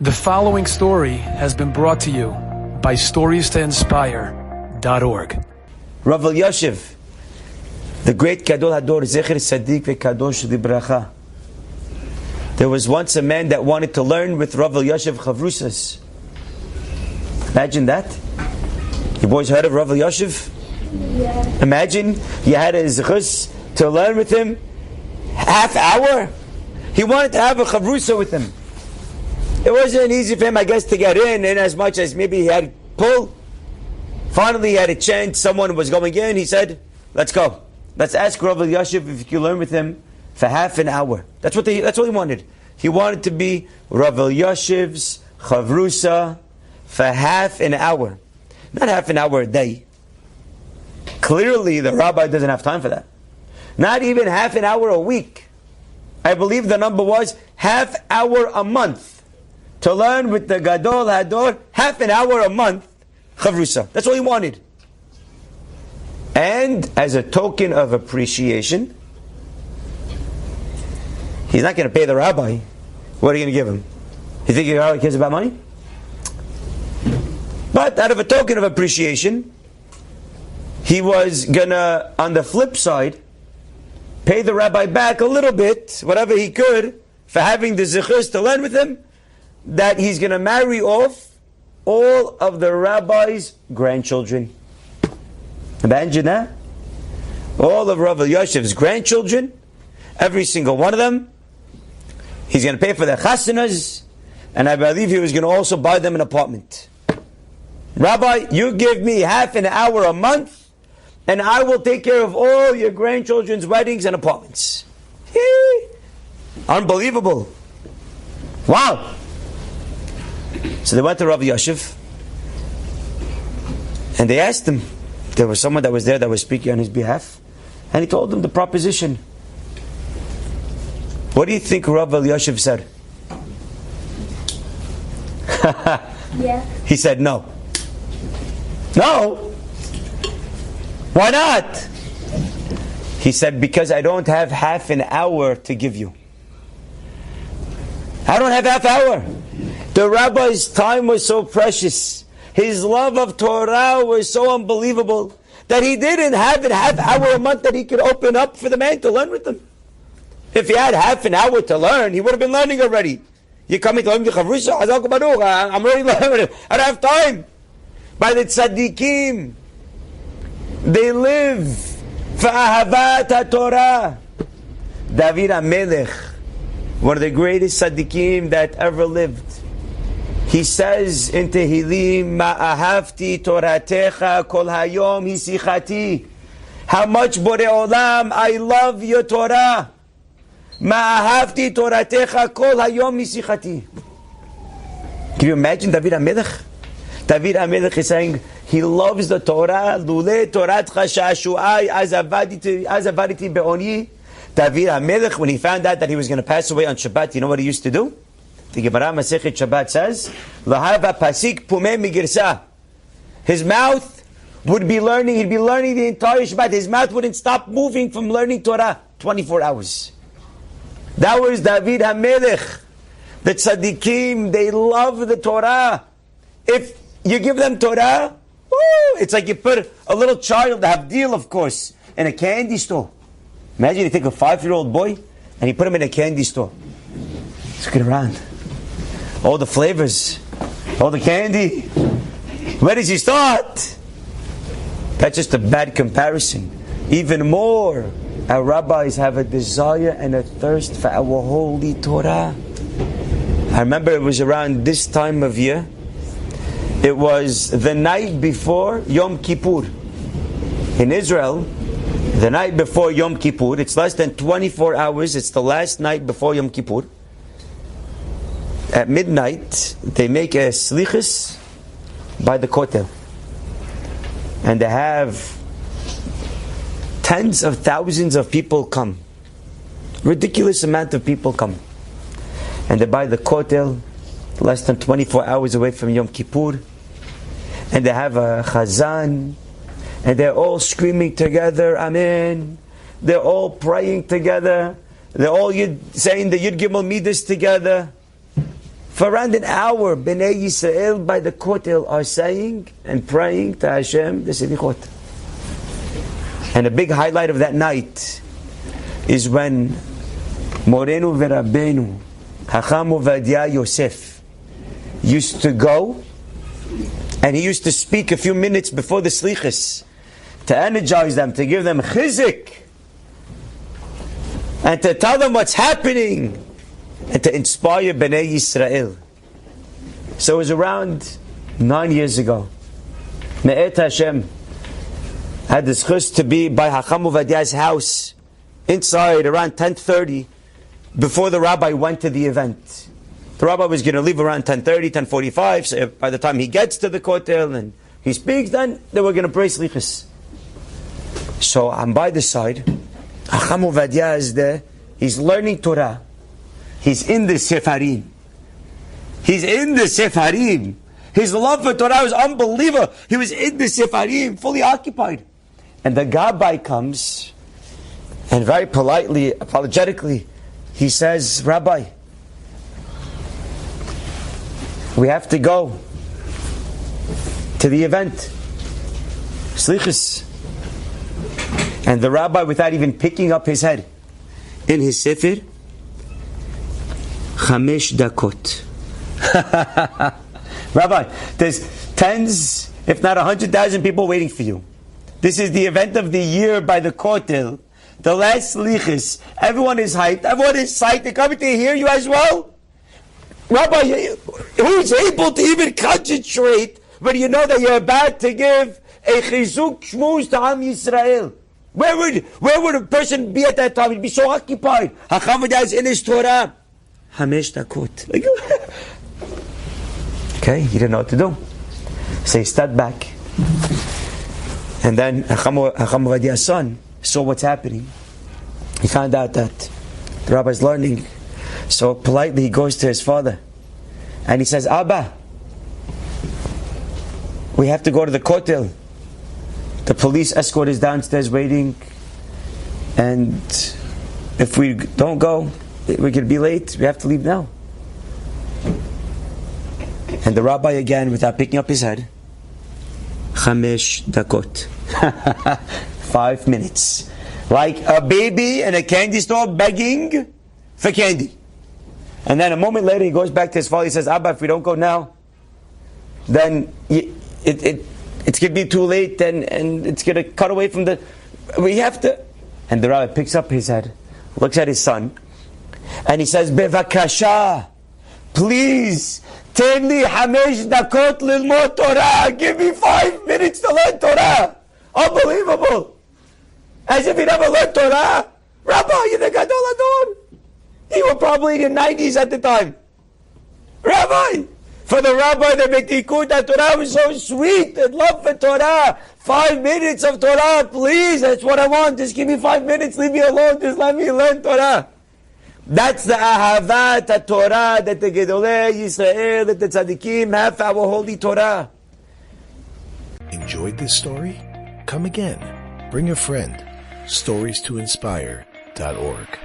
The following story has been brought to you by StoriesToInspire.org. Rav Elyashiv, the great Gadol Hador, Zecher Tzaddik veKadosh Libracha. There was once a man that wanted to learn with Rav Elyashiv Chavrusas. Imagine that. You boys heard of Rav Elyashiv? Yeah. Imagine you had a zechus to learn with him half hour. He wanted to have a chavrusa with him. It wasn't easy for him, I guess, to get in as much as maybe he had pull. Finally, he had a chance. Someone was going in. He said, let's go. Let's ask Rav Elyashiv if you can learn with him for half an hour. That's what he wanted. He wanted to be Rav Elyashiv's chavrusa for half an hour. Not half an hour a day. Clearly, the rabbi doesn't have time for that. Not even half an hour a week. I believe the number was half hour a month. To learn with the Gadol Hador, half an hour a month, chavrusa. That's all he wanted. And as a token of appreciation, he's not going to pay the rabbi. What are you going to give him? You think the rabbi cares about money? But out of a token of appreciation, he was going to, on the flip side, pay the rabbi back a little bit, whatever he could, for having the zechus to learn with him, that he's going to marry off all of the rabbi's grandchildren. Imagine that. All of Rav Elyashiv's grandchildren, every single one of them, he's going to pay for their chasanas, and I believe he was going to also buy them an apartment. Rabbi, you give me half an hour a month, and I will take care of all your grandchildren's weddings and apartments. Unbelievable. Wow. So they went to Rav Elyashiv, and they asked him. There was someone that was there that was speaking on his behalf, and he told them the proposition. What do you think Rav Elyashiv said? Yeah. He said no. No? Why not? He said, because I don't have half an hour to give you. I don't have half hour. The rabbi's time was so precious. His love of Torah was so unbelievable that he didn't have a half hour a month that he could open up for the man to learn with him. If he had half an hour to learn, he would have been learning already. You're coming to learn the Chavrusa? I'm already learning. I don't have time. By the tzaddikim, they live for Ahavat HaTorah. David HaMelech, one of the greatest tzaddikim that ever lived, he says in Tehillim, Ma'ahavti Toratecha Kol Hayom Hisichati. How much Borei Olam, I love your Torah. Ma'ahavti Toratecha Kol Hayom Hisichati. Can you imagine David HaMelech? David HaMelech is saying, he loves the Torah. Lule Toratcha Shashu'ai Azavaditi Be'oni. David HaMelech, when he found out that he was going to pass away on Shabbat, you know what he used to do? The Gemara Masechet Shabbat says, "Lahava pasik pumeh migirsa." His mouth would be learning. He'd be learning the entire Shabbat. His mouth wouldn't stop moving from learning Torah 24 hours. That was David HaMelech. The tzaddikim, they love the Torah. If you give them Torah, it's like you put a little child, Havdil, of course, in a candy store. Imagine you take a 5-year-old boy and you put him in a candy store. Let's get around. All the flavors, all the candy. Where does he start? That's just a bad comparison. Even more, our rabbis have a desire and a thirst for our holy Torah. I remember it was around this time of year. It was the night before Yom Kippur. In Israel, the night before Yom Kippur, it's less than 24 hours, it's the last night before Yom Kippur. At midnight, they make a slichus by the kotel. And they have tens of thousands of people come. Ridiculous amount of people come. And they buy the kotel, less than 24 hours away from Yom Kippur. And they have a chazan. And they're all screaming together, Amen. They're all praying together. They're all saying the Yud Gimel Midas together. For around an hour, Bnei Yisrael by the Kotel are saying and praying to Hashem the Selichot. And a big highlight of that night is when Morenu v'Rabbeinu Hacham Ovadia Yosef used to go, and he used to speak a few minutes before the Slichos to energize them, to give them chizik, and to tell them what's happening, and to inspire Bnei Yisrael. So it was around 9 years ago. Me'et Hashem had the zchus to be by Hacham Ovadia's house, inside around 10:30, before the rabbi went to the event. The rabbi was going to leave around 10:30, 10:45, so by the time he gets to the kotel and he speaks, then they were going to pray slichus. So I'm by the side, Hacham Ovadia is there, he's learning Torah, he's in the Sefarim. He's in the Sefarim. His love for Torah was unbelievable. He was in the Sefarim, fully occupied. And the Gabbai comes, and very politely, apologetically, he says, Rabbi, we have to go to the event. Slichus. And the rabbi, without even picking up his head, in his sefer, 5 dakot. Rabbi, there's tens, if not 100,000 people waiting for you. This is the event of the year by the Kotel, the last Slichus. Everyone is hyped. Everyone is psyched. They're coming to hear you as well. Rabbi, who's able to even concentrate when you know that you're about to give a chizuk shmuz to Am Yisrael? Where would a person be at that time? He'd be so occupied. Hacham Ovadia is in his Torah. 5 dakot. Okay, he didn't know what to do. So he stepped back. And then Hacham Ovadia's son saw what's happening. He found out that the rabbi's learning. So politely he goes to his father. And he says, Abba, we have to go to the kotel. The police escort is downstairs waiting. And if we don't go, we're going to be late. We have to leave now. And the rabbi again, without picking up his head, 5 dakot. 5 minutes. Like a baby in a candy store begging for candy. And then a moment later he goes back to his father. He says, Abba, if we don't go now, then it's going to be too late and it's going to cut away from the... We have to... And the rabbi picks up his head, looks at his son, and he says, Bevakasha, please, tell me 5 dakot lilmod Torah. Give me 5 minutes to learn Torah. Unbelievable. As if he never learned Torah. Rabbi, you're the Gadol Ador. He was probably in the 90s at the time. Rabbi, for the rabbi, the Betikut, that Torah was so sweet, and love for Torah. 5 minutes of Torah, please. That's what I want. Just give me 5 minutes. Leave me alone. Just let me learn Torah. That's the ahavat, the Torah, that the Gedolei Yisrael, that the Tzadikim have for our holy Torah. Enjoyed this story? Come again. Bring a friend. StoriesToInspire.org